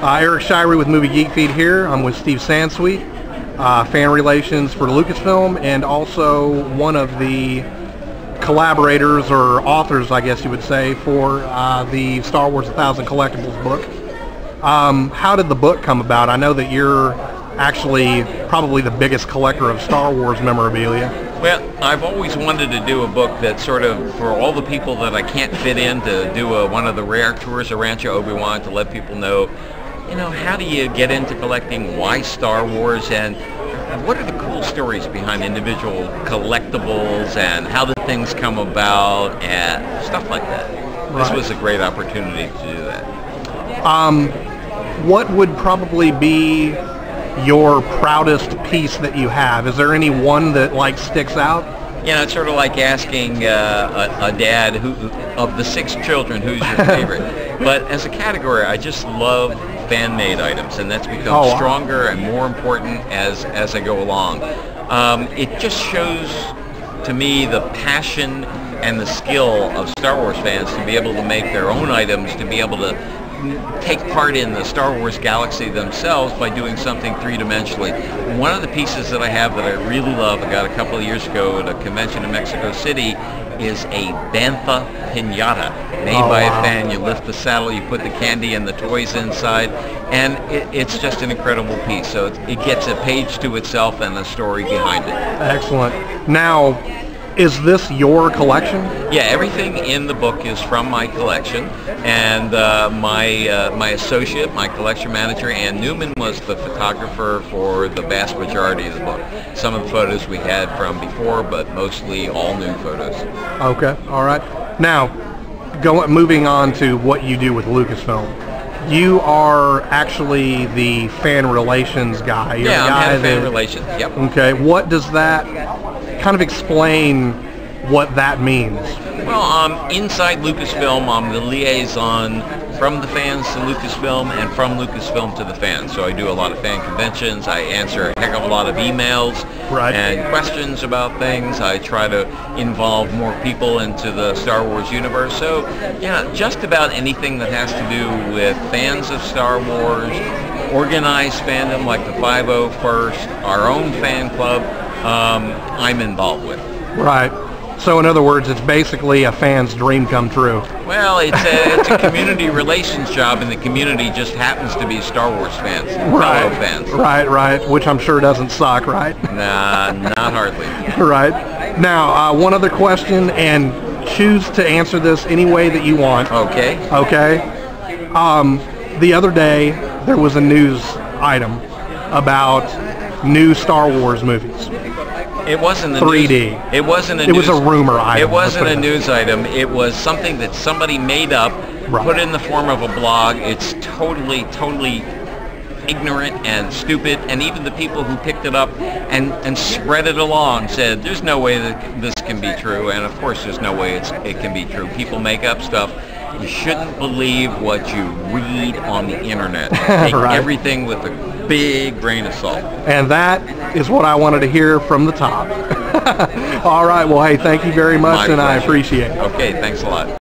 Eric Shirey with Movie Geek Feed here. I'm with Steve Sansweet, fan relations for Lucasfilm, and also one of the collaborators or authors, I guess you would say, for the Star Wars 1000 Collectibles book. How did the book come about? I know that you're actually probably the biggest collector of Star Wars memorabilia. Well, I've always wanted to do a book that sort of, for all the people that I can't fit in, to do one of the rare tours of Rancho Obi-Wan, to let people know, how do you get into collecting, why Star Wars, and what are the cool stories behind individual collectibles, and how did things come about, and stuff like that. Right. This was a great opportunity to do that. What would probably be your proudest piece that you have? Is there any one that sticks out? It's sort of like asking a dad of the 6 children, who's your favorite. But as a category, I just love fan-made items, and that's become stronger and more important as I go along. It just shows to me the passion and the skill of Star Wars fans to be able to make their own items, to be able to take part in the Star Wars galaxy themselves by doing something three-dimensionally. One of the pieces that I have that I really love, I got a couple of years ago at a convention in Mexico City, is a Bantha Pinata made by a fan. You lift the saddle, you put the candy and the toys inside, and it's just an incredible piece. So it gets a page to itself and a story behind it. Excellent. Now, is this your collection? Yeah, everything in the book is from my collection, and my associate, my collection manager, Ann Newman, was the photographer for the vast majority of the book. Some of the photos we had from before, but mostly all new photos. Okay, all right. Now, moving on to what you do with Lucasfilm. You are actually the fan relations guy. You're I'm head of fan relations, yep. Okay, what does that kind of explain what that means? Well, inside Lucasfilm, I'm the liaison from the fans to Lucasfilm and from Lucasfilm to the fans. So I do a lot of fan conventions. I answer a heck of a lot of emails and questions about things. I try to involve more people into the Star Wars universe. So, just about anything that has to do with fans of Star Wars, organized fandom like the 501st, our own fan club, I'm involved with. Right. So in other words, it's basically a fan's dream come true. Well, it's a community relations job, and the community just happens to be Star Wars fans, fellow fans. Right, which I'm sure doesn't suck, right? Nah, not hardly. Right. Now, one other question, and choose to answer this any way that you want. Okay. Okay. The other day, there was a news item about new Star Wars movies. It wasn't a 3D. News, it wasn't a. It was a rumor item. It wasn't a news item. It was something that somebody made up, put in the form of a blog. It's totally ignorant and stupid. And even the people who picked it up and spread it along said, "There's no way that this can be true." And of course, there's no way it can be true. People make up stuff. You shouldn't believe what you read on the internet. Take everything with a big grain of salt. And that is what I wanted to hear from the top. All right, well, hey, thank you very much, and I appreciate it. Okay, thanks a lot.